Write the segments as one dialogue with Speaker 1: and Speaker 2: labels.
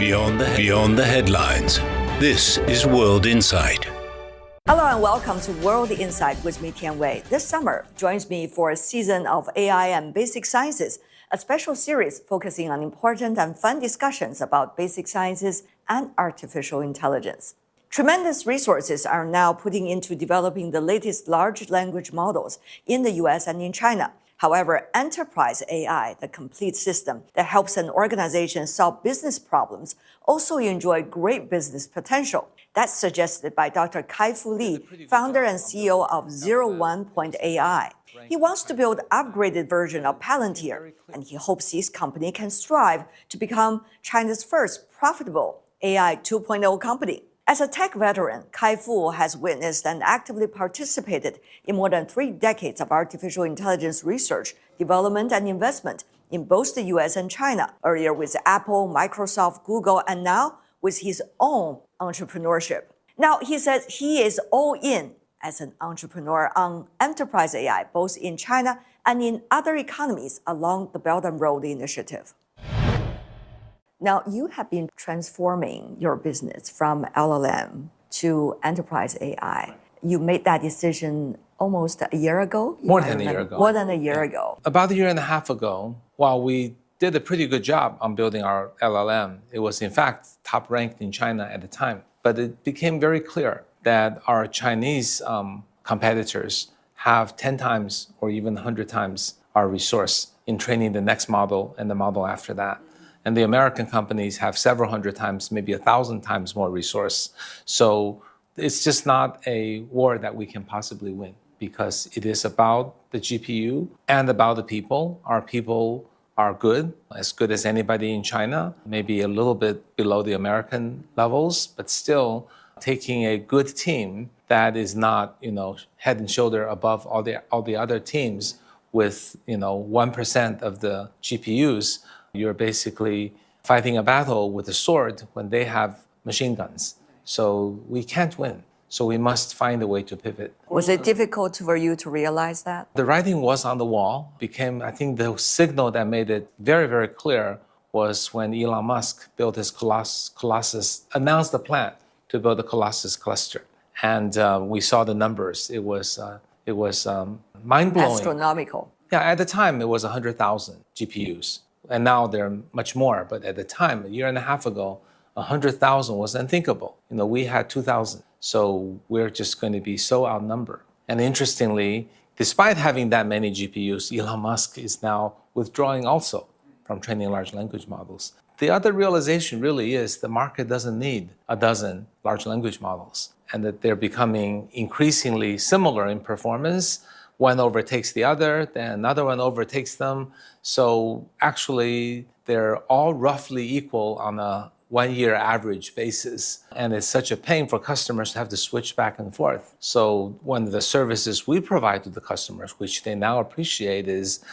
Speaker 1: Beyond the headlines. This is World Insight.
Speaker 2: Hello and welcome to World Insight with me, Tian Wei. This summer, joins me for a season of AI and basic sciences, a special series focusing on important and fun discussions about basic sciences and artificial intelligence. Tremendous resources are now putting into developing the latest large language models in the US and in China. However, enterprise AI, the complete system that helps an organization solve business problems, also enjoy great business potential. That's suggested by Dr. Kai-Fu Lee, founder and CEO of 01.ai. He wants to build an upgraded version of Palantir, and he hopes his company can strive to become China's first profitable AI 2.0 company. As a tech veteran, Kai-Fu has witnessed and actively participated in more than 3 decades of artificial intelligence research, development, and investment in both the US and China, earlier with Apple, Microsoft, Google, and now with his own entrepreneurship. Now, he says he is all in as an entrepreneur on enterprise AI, both in China and in other economies along the Belt and Road Initiative. Now, you have been transforming your business from LLM to enterprise AI. You made that decision almost a year ago?
Speaker 3: More than a year ago.
Speaker 2: More than a year ago.
Speaker 3: About a year and a half ago, while we did a pretty good job on building our LLM, it was in fact top ranked in China at the time. But it became very clear that our Chinese competitors have 10 times or even 100 times our resource in training the next model and the model after that. And the American companies have several hundred times, maybe 1,000 times more resource. So it's just not a war that we can possibly win because it is about the GPU and about the people. Our people are good as anybody in China, maybe a little bit below the American levels, but still taking a good team that is not, head and shoulder above all the other teams with, 1% of the GPUs. You're basically fighting a battle with a sword when they have machine guns. So we can't win. So we must find a way to pivot.
Speaker 2: Was it difficult for you to realize that?
Speaker 3: The writing was on the wall. I think the signal that made it very, very clear was when Elon Musk built his Colossus, announced the plan to build the Colossus cluster. And we saw the numbers. It was mind-blowing.
Speaker 2: Astronomical.
Speaker 3: Yeah, at the time, it was 100,000 GPUs. And now they're much more. But at the time, a year and a half ago, 100,000 was unthinkable. We had 2,000. So we're just going to be so outnumbered. And interestingly, despite having that many GPUs, Elon Musk is now withdrawing also from training large language models. The other realization really is the market doesn't need a dozen large language models, and that they're becoming increasingly similar in performance. One overtakes the other, then another one overtakes them. So actually, they're all roughly equal on a 1-year average basis. And it's such a pain for customers to have to switch back and forth. So one of the services we provide to the customers, which they now appreciate, is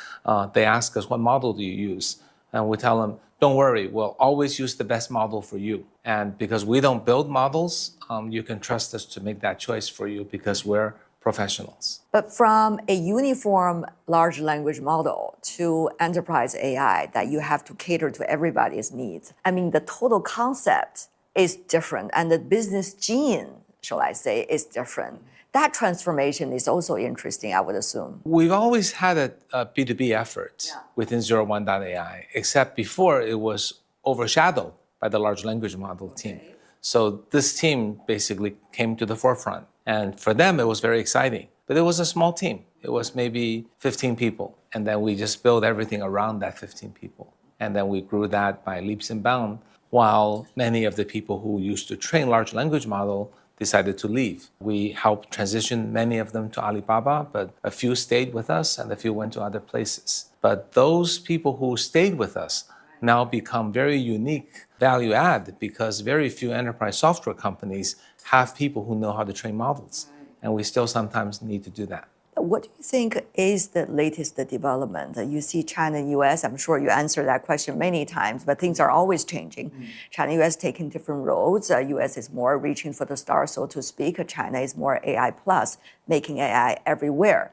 Speaker 3: they ask us, what model do you use? And we tell them, don't worry, we'll always use the best model for you. And because we don't build models, you can trust us to make that choice for you because we're professionals.
Speaker 2: But from a uniform large language model to enterprise AI that you have to cater to everybody's needs, the total concept is different and the business gene, shall I say, is different. That transformation is also interesting, I would assume.
Speaker 3: We've always had a B2B effort within 01.ai, except before it was overshadowed by the large language model team. So this team basically came to the forefront. And for them, it was very exciting. But it was a small team. It was maybe 15 people. And then we just built everything around that 15 people. And then we grew that by leaps and bounds, while many of the people who used to train large language model decided to leave. We helped transition many of them to Alibaba, but a few stayed with us and a few went to other places. But those people who stayed with us now become very unique value add because very few enterprise software companies have people who know how to train models. And we still sometimes need to do that.
Speaker 2: What do you think is the latest development? You see China and US, I'm sure you answered that question many times, but things are always changing. China and US taking different roads. US is more reaching for the stars, so to speak. China is more AI plus, making AI everywhere.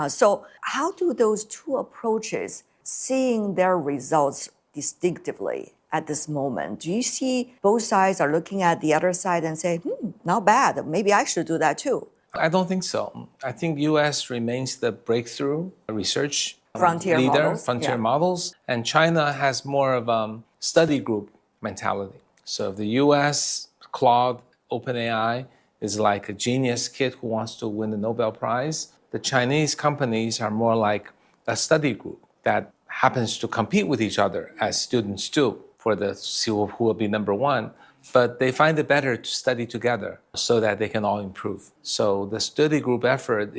Speaker 2: So how do those two approaches, seeing their results distinctively, at this moment? Do you see both sides are looking at the other side and say, not bad, maybe I should do that too?
Speaker 3: I don't think so. I think U.S. remains the breakthrough research
Speaker 2: Frontier
Speaker 3: leader,
Speaker 2: models,
Speaker 3: frontier
Speaker 2: yeah.
Speaker 3: models, and China has more of a study group mentality. So if the U.S., Claude, OpenAI is like a genius kid who wants to win the Nobel Prize, the Chinese companies are more like a study group that happens to compete with each other as students do for the see who will be number one. But they find it better to study together so that they can all improve. So the study group effort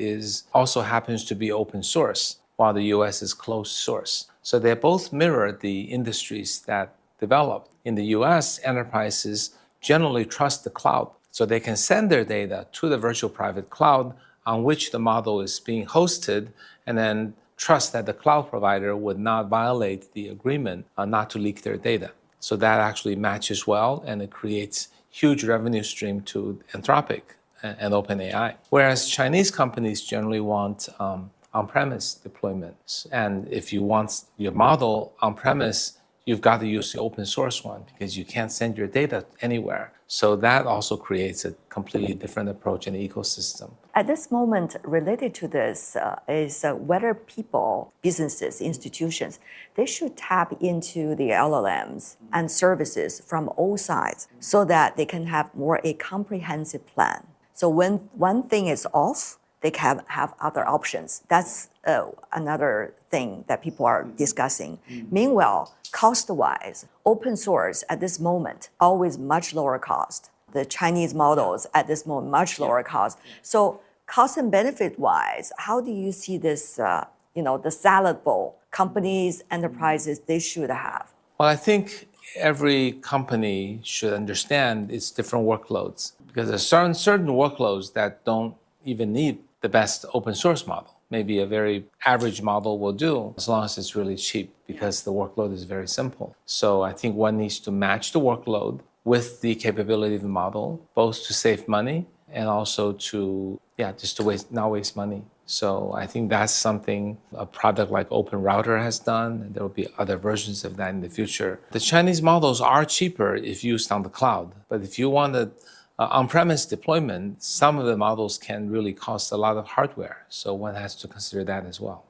Speaker 3: also happens to be open source, while the US is closed source. So they both mirror the industries that developed. In the US, enterprises generally trust the cloud, so they can send their data to the virtual private cloud on which the model is being hosted, and then trust that the cloud provider would not violate the agreement not to leak their data. So that actually matches well, and it creates huge revenue stream to Anthropic and OpenAI. Whereas Chinese companies generally want on-premise deployments. And if you want your model on-premise, you've got to use the open source one because you can't send your data anywhere. So that also creates a completely different approach in the ecosystem.
Speaker 2: At this moment, related to this is whether people, businesses, institutions, they should tap into the LLMs and services from all sides so that they can have more a comprehensive plan. So when one thing is off, they can have other options. That's another thing that people are discussing. Meanwhile, cost-wise, open source at this moment, always much lower cost. The Chinese models at this moment, much lower cost. So cost and benefit-wise, how do you see this, the salad bowl companies, enterprises, they should have?
Speaker 3: Well, I think every company should understand its different workloads because there are certain workloads that don't even need the best open source model. Maybe a very average model will do as long as it's really cheap because the workload is very simple. So I think one needs to match the workload with the capability of the model, both to save money and also to, just to not waste money. So I think that's something a product like OpenRouter has done. And there will be other versions of that in the future. The Chinese models are cheaper if used on the cloud. But if you want to on-premise deployment, some of the models can really cost a lot of hardware. So one has to consider that as well.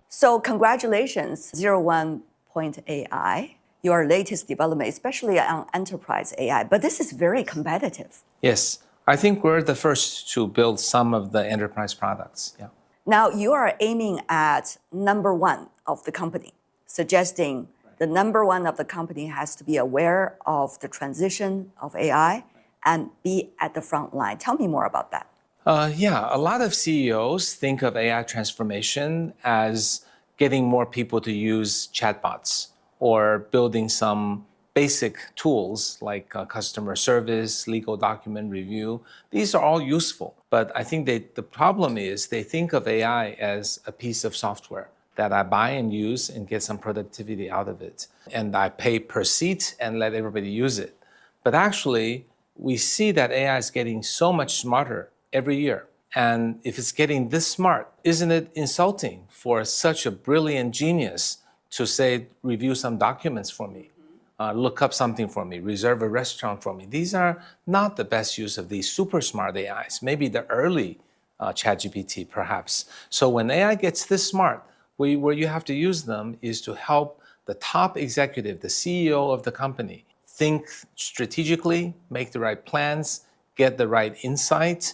Speaker 2: So congratulations, 01.AI, your latest development, especially on enterprise AI. But this is very competitive.
Speaker 3: Yes, I think we're the first to build some of the enterprise products. Yeah.
Speaker 2: Now you are aiming at number one of the company, suggesting the number one of the company has to be aware of the transition of AI and be at the front line. Tell me more about that.
Speaker 3: A lot of CEOs think of AI transformation as getting more people to use chatbots or building some basic tools like customer service, legal document review. These are all useful, but I think the problem is they think of AI as a piece of software that I buy and use and get some productivity out of it. And I pay per seat and let everybody use it. But actually, we see that AI is getting so much smarter every year. And if it's getting this smart, isn't it insulting for such a brilliant genius to say, review some documents for me, look up something for me, reserve a restaurant for me? These are not the best use of these super smart AIs, maybe the early ChatGPT perhaps. So when AI gets this smart, where you have to use them is to help the top executive, the CEO of the company, think strategically, make the right plans, get the right insight,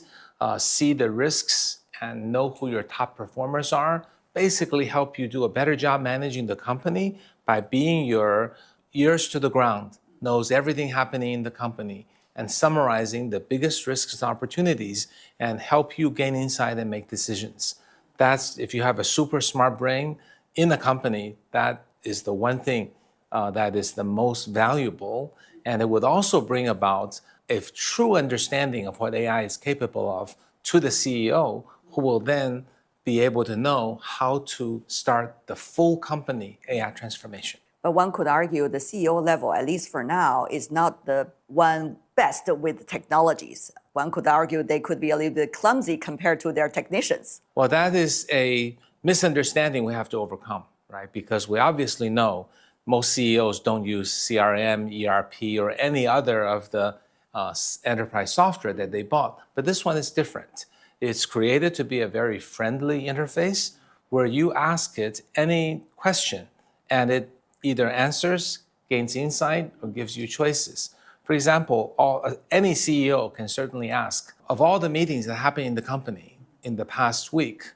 Speaker 3: see the risks, and know who your top performers are. Basically help you do a better job managing the company by being your ears to the ground, knows everything happening in the company, and summarizing the biggest risks and opportunities, and help you gain insight and make decisions. That's, if you have a super smart brain in a company, that is the one thing that is the most valuable. And it would also bring about a true understanding of what AI is capable of to the CEO, who will then be able to know how to start the full company AI transformation.
Speaker 2: But one could argue the CEO level, at least for now, is not the one best with technologies. One could argue they could be a little bit clumsy compared to their technicians.
Speaker 3: Well, that is a misunderstanding we have to overcome, right? Because we obviously know most CEOs don't use CRM, ERP, or any other of the enterprise software that they bought. But this one is different. It's created to be a very friendly interface where you ask it any question and it either answers, gains insight, or gives you choices. For example, any CEO can certainly ask, of all the meetings that happened in the company in the past week,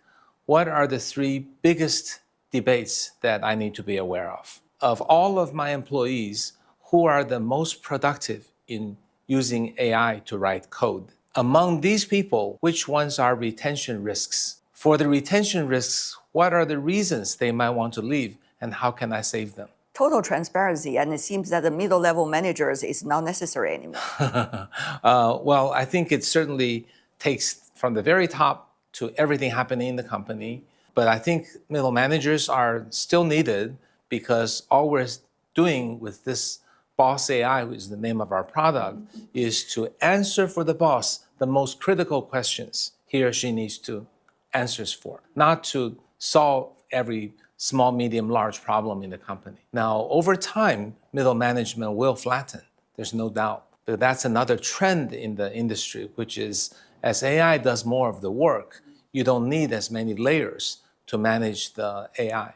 Speaker 3: what are the 3 biggest debates that I need to be aware of? Of all of my employees, who are the most productive in using AI to write code? Among these people, which ones are retention risks? For the retention risks, what are the reasons they might want to leave, and how can I save them?
Speaker 2: Total transparency, and it seems that the middle-level managers is not necessary anymore.
Speaker 3: Well, I think it certainly takes from the very top to everything happening in the company. But I think middle managers are still needed because all we're doing with this Boss AI, which is the name of our product, is to answer for the boss the most critical questions he or she needs to answers for, not to solve every small, medium, large problem in the company. Now, over time, middle management will flatten. There's no doubt. But that's another trend in the industry, which is as AI does more of the work, you don't need as many layers to manage the AI.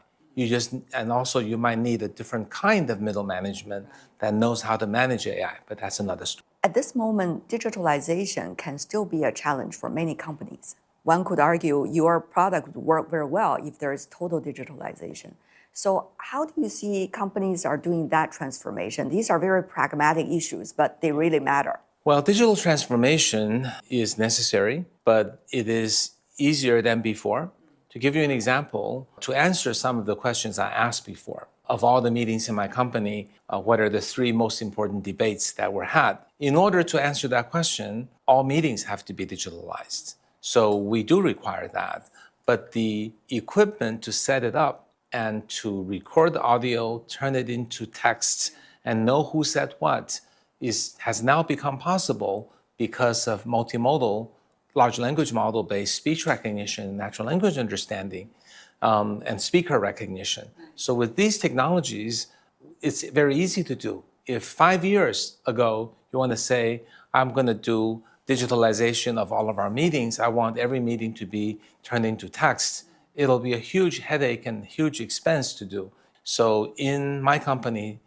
Speaker 3: And also you might need a different kind of middle management that knows how to manage AI, but that's another story.
Speaker 2: At this moment, digitalization can still be a challenge for many companies. One could argue your product would work very well if there is total digitalization. So how do you see companies are doing that transformation? These are very pragmatic issues, but they really matter.
Speaker 3: Well, digital transformation is necessary, but it is easier than before. To give you an example, to answer some of the questions I asked before, of all the meetings in my company, what are the 3 most important debates that were had? In order to answer that question, all meetings have to be digitalized. So we do require that. But the equipment to set it up and to record the audio, turn it into text, and know who said what has now become possible because of multimodal large language model-based speech recognition, natural language understanding, and speaker recognition. So with these technologies, it's very easy to do. If 5 years ago, you want to say, I'm going to do digitalization of all of our meetings, I want every meeting to be turned into text, it'll be a huge headache and huge expense to do. So in my company,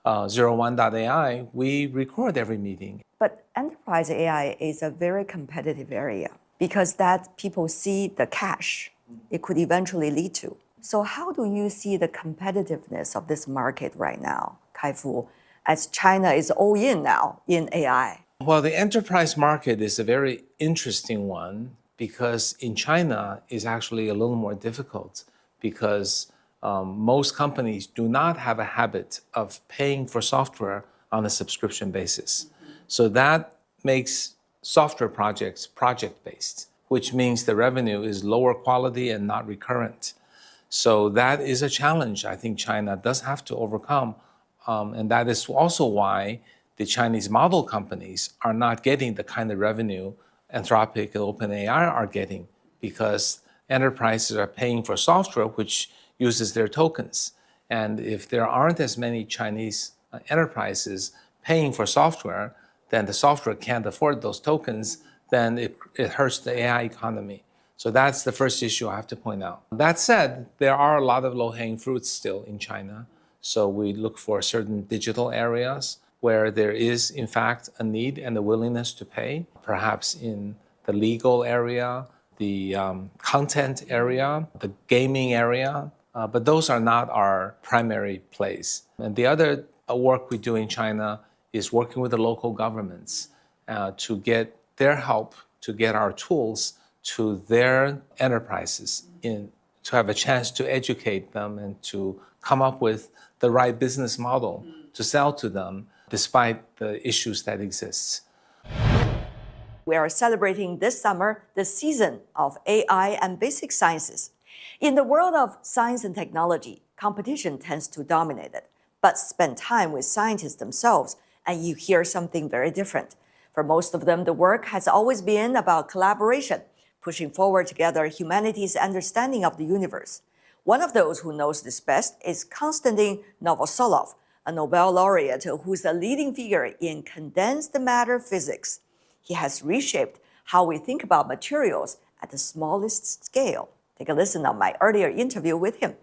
Speaker 3: 01.ai, we record every meeting.
Speaker 2: But enterprise AI is a very competitive area because that people see the cash it could eventually lead to. So how do you see the competitiveness of this market right now, Kai-Fu, as China is all in now in AI?
Speaker 3: Well, the enterprise market is a very interesting one because in China is actually a little more difficult because most companies do not have a habit of paying for software on a subscription basis. So that makes software projects project-based, which means the revenue is lower quality and not recurrent. So that is a challenge I think China does have to overcome. And that is also why the Chinese model companies are not getting the kind of revenue Anthropic and OpenAI are getting because enterprises are paying for software which uses their tokens. And if there aren't as many Chinese enterprises paying for software, then the software can't afford those tokens, then it hurts the AI economy. So that's the first issue I have to point out. That said, there are a lot of low-hanging fruits still in China. So we look for certain digital areas where there is, in fact, a need and a willingness to pay, perhaps in the legal area, the content area, the gaming area, but those are not our primary plays. And the other work we do in China is working with the local governments to get their help, to get our tools to their enterprises, to have a chance to educate them and to come up with the right business model to sell to them, despite the issues that exist.
Speaker 2: We are celebrating this summer the season of AI and basic sciences. In the world of science and technology, competition tends to dominate it. But spend time with scientists themselves, and you hear something very different. For most of them, the work has always been about collaboration, pushing forward together humanity's understanding of the universe. One of those who knows this best is Konstantin Novoselov, a Nobel laureate who's a leading figure in condensed matter physics. He has reshaped how we think about materials at the smallest scale. Take a listen on my earlier interview with him.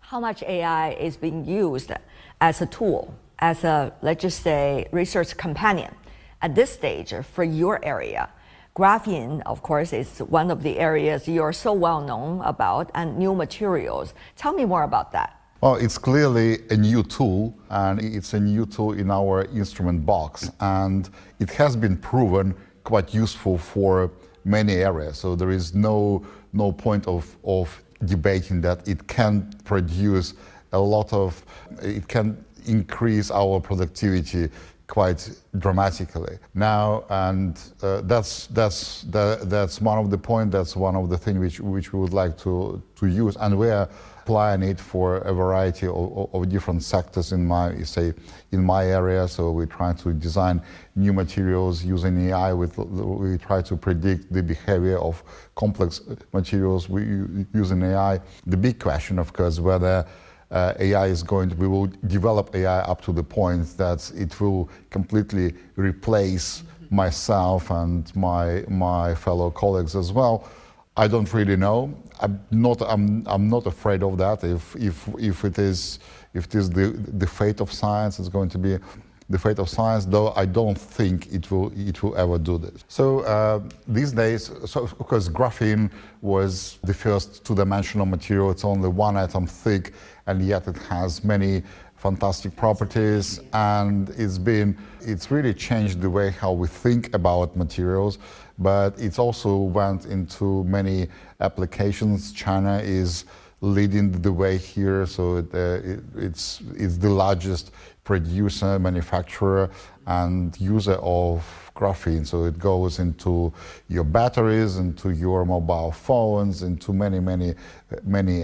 Speaker 2: How much AI is being used as a tool, as a, let's just say, research companion at this stage for your area? Graphene, of course, is one of the areas you're so well known about, and new materials. Tell me more about that.
Speaker 4: Well, it's clearly a new tool, and it's a new tool in our instrument box, and it has been proven quite useful for many areas. So there is no point of debating that it can produce a lot of, it can increase our productivity quite dramatically now, and that's one of the points. That's one of the things which we would like to use, and we are applying it for a variety of different sectors in my area. So we try to design new materials using AI. We try to predict the behavior of complex materials using AI. The big question, of course, whether AI is going to, we will develop AI up to the point that it will completely replace myself and my fellow colleagues as well. I don't really know. I'm not afraid of that. If it is the fate of science, it's going to be the fate of science, though I don't think it will ever do this. So these days, so of course, graphene was the first two-dimensional material. It's only one atom thick, and yet it has many fantastic properties, and it's really changed the way how we think about materials, but it's also went into many applications. China is leading the way here, so it's the largest producer, manufacturer, and user of graphene. So it goes into your batteries, into your mobile phones, into many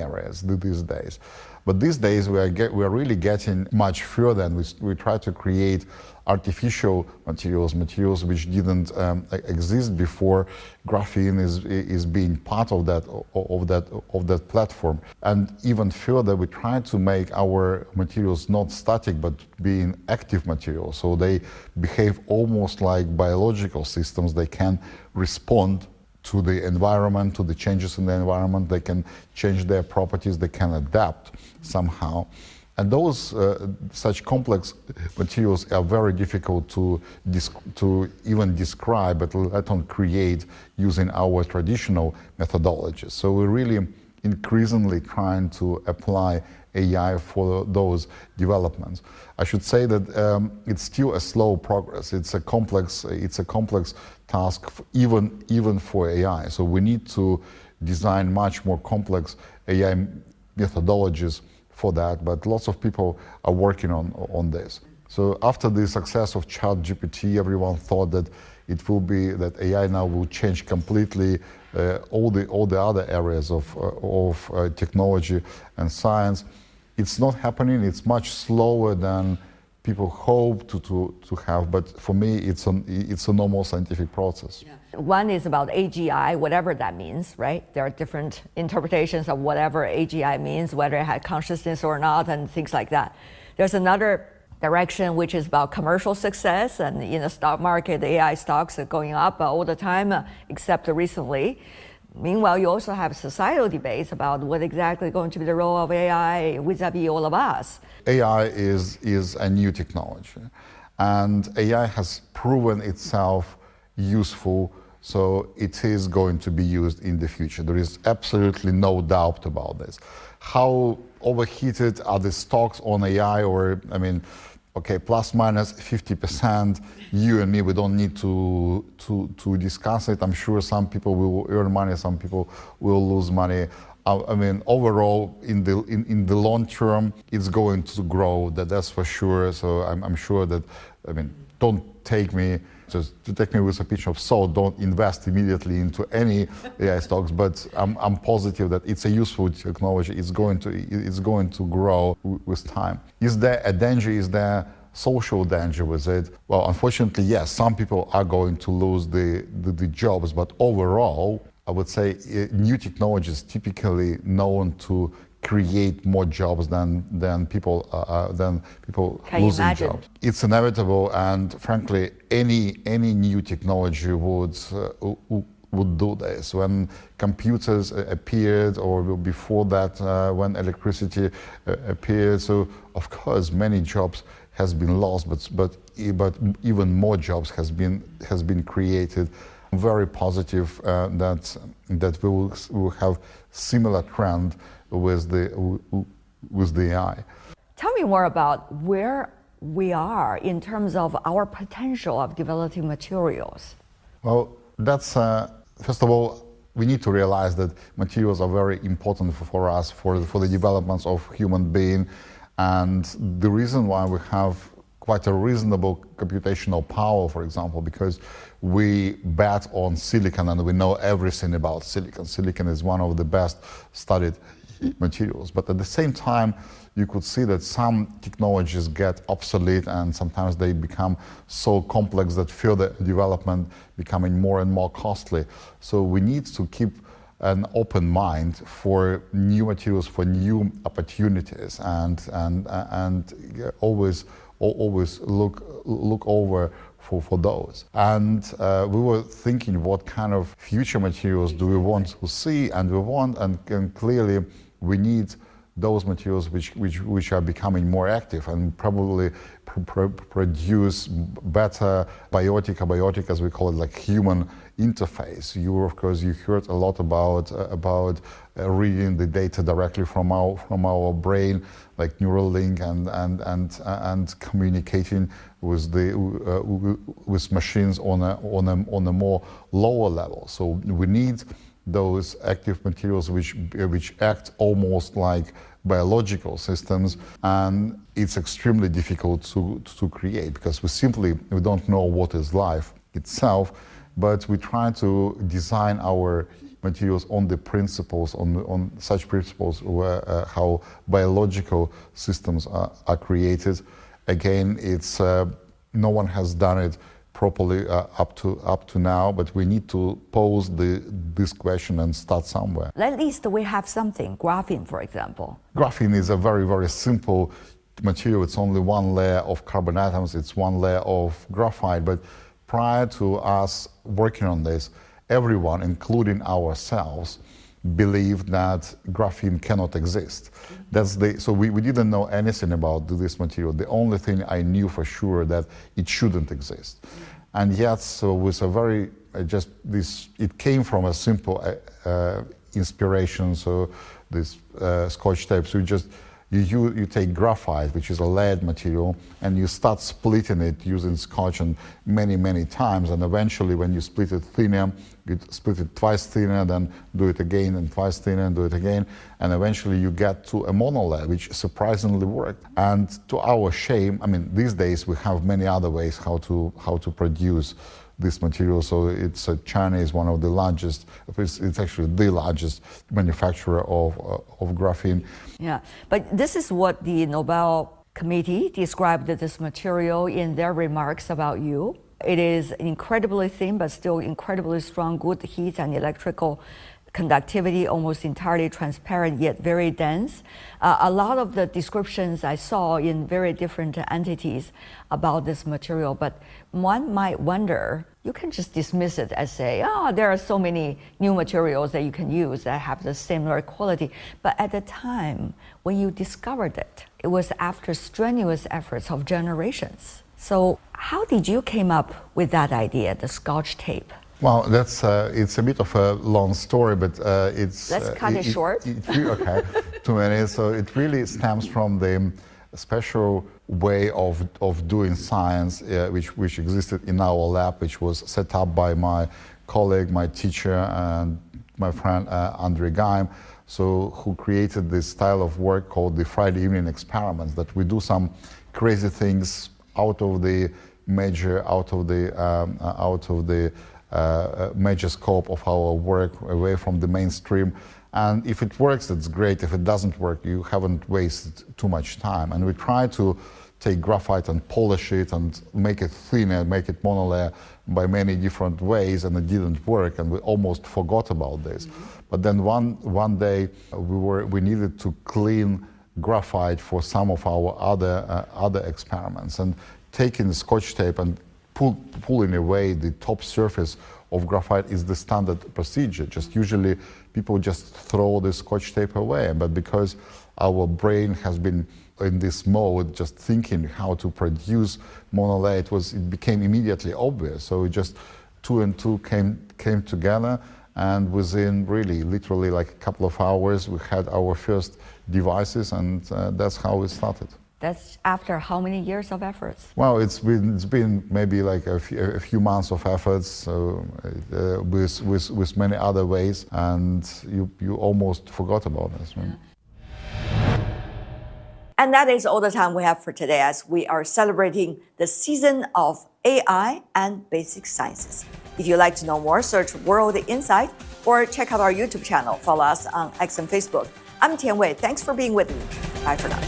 Speaker 4: areas these days. But these days we are really getting much further, and we try to create artificial materials which didn't exist before. Graphene is being part of that platform, and even further, we try to make our materials not static but being active materials. So they behave almost like biological systems. They can respond to the environment, to the changes in the environment. They can change their properties. They can adapt somehow. And those such complex materials are very difficult to even describe, but let alone create using our traditional methodologies. So we're really increasingly trying to apply AI for those developments. I should say that it's still a slow progress. It's a complex task, even for AI. So we need to design much more complex AI methodologies for that, but lots of people are working on this. So after the success of ChatGPT, everyone thought that it will be that AI now will change completely all the other areas of technology and science. It's not happening. It's much slower than people hope to have, but for me, it's a normal scientific process.
Speaker 2: Yeah. One is about AGI, whatever that means, right? There are different interpretations of whatever AGI means, whether it had consciousness or not, and things like that. There's another direction which is about commercial success, and in the stock market, the AI stocks are going up all the time, except recently. Meanwhile, you also have societal debates about what exactly going to be the role of AI vis-a-vis all of us.
Speaker 4: AI is a new technology, and AI has proven itself useful, so it is going to be used in the future. There is absolutely no doubt about this. How overheated are the stocks on AI? Or, I mean, okay, plus minus 50%. You and me, we don't need to discuss it. I'm sure some people will earn money, some people will lose money. I mean, overall, in the long term, it's going to grow. That's for sure. So I'm sure that, I mean, don't take me with a pinch of salt. Don't invest immediately into any AI stocks. But I'm positive that it's a useful technology. It's going to grow with time. Is there a danger? Is there social danger with it? Well, unfortunately, yes. Some people are going to lose the jobs, but overall, I would say new technology is typically known to create more jobs than people losing jobs. It's inevitable, and frankly, any new technology would do this. When computers appeared, or before that, when electricity appeared, so of course many jobs has been lost, but even more jobs has been created. I'm very positive that we will have similar trend with the AI.
Speaker 2: Tell me more about where we are in terms of our potential of developing materials.
Speaker 4: Well, that's first of all, we need to realize that materials are very important for us, for the developments of human being, and the reason why we have quite a reasonable computational power, for example, because we bet on silicon and we know everything about silicon. Silicon is one of the best studied materials, but at the same time, you could see that some technologies get obsolete and sometimes they become so complex that further development becoming more and more costly. So we need to keep an open mind for new materials, for new opportunities, and always look over for those. And we were thinking what kind of future materials do we want to see, and clearly we need those materials which are becoming more active and probably produce better abiotic, as we call it, like human interface. Of course, you heard a lot about reading the data directly from our brain, like Neuralink, and communicating with machines on a more lower level. So we need those active materials which act almost like biological systems, and it's extremely difficult to create because we don't know what is life itself, but we try to design our materials on the principles, on such principles where how biological systems are created. Again, it's no one has done it properly up to now, but we need to pose this question and start somewhere.
Speaker 2: At least we have something, graphene, for example.
Speaker 4: Graphene is a very, very simple material. It's only one layer of carbon atoms, it's one layer of graphite, but prior to us working on this, everyone, including ourselves, believed that graphene cannot exist. So we didn't know anything about this material. The only thing I knew for sure that it shouldn't exist. And yet, so with a very, it came from a simple inspiration. So this Scotch tape, so you take graphite, which is a lead material, and you start splitting it using Scotch and many times, and eventually when you split it thinner, you split it twice thinner, then do it again, and twice thinner, and do it again, and eventually you get to a monolayer, which surprisingly worked. And to our shame, I mean, these days we have many other ways how to produce this material. So China is one of the largest, it's actually the largest manufacturer of graphene.
Speaker 2: Yeah, but this is what the Nobel Committee described this material in their remarks about you. It is incredibly thin, but still incredibly strong, good heat and electrical conductivity, almost entirely transparent, yet very dense. A lot of the descriptions I saw in very different entities about this material, but one might wonder, you can just dismiss it as say, there are so many new materials that you can use that have the similar quality. But at the time when you discovered it, it was after strenuous efforts of generations. So how did you came up with that idea, the Scotch tape?
Speaker 4: Well, it's a bit of a long story, but it's...
Speaker 2: Let's cut it short.
Speaker 4: Okay, 2 minutes. So it really stems from the special way of doing science which existed in our lab, which was set up by my colleague, my teacher, and my friend Andrei Geim, who created this style of work called the Friday evening experiments, that we do some crazy things out of the major scope of our work, away from the mainstream. And if it works, it's great. If it doesn't work, you haven't wasted too much time. And we try to take graphite and polish it and make it thinner, make it monolayer by many different ways, and it didn't work, and we almost forgot about this. But then one day we needed to clean graphite for some of our other experiments, and taking the Scotch tape and pulling away the top surface of graphite is the standard procedure. Just usually people just throw the Scotch tape away, but because our brain has been in this mode, just thinking how to produce monolayer, it became immediately obvious. So just 2 and 2 came together, and within literally like a couple of hours, we had our first devices, and that's how it started.
Speaker 2: That's after how many years of efforts?
Speaker 4: Well, it's been maybe like a few months of efforts with many other ways, and you almost forgot about this. Right?
Speaker 2: And that is all the time we have for today, as we are celebrating the season of AI and basic sciences. If you'd like to know more, search World Insight or check out our YouTube channel. Follow us on X and Facebook. I'm Tian Wei. Thanks for being with me. Bye for now.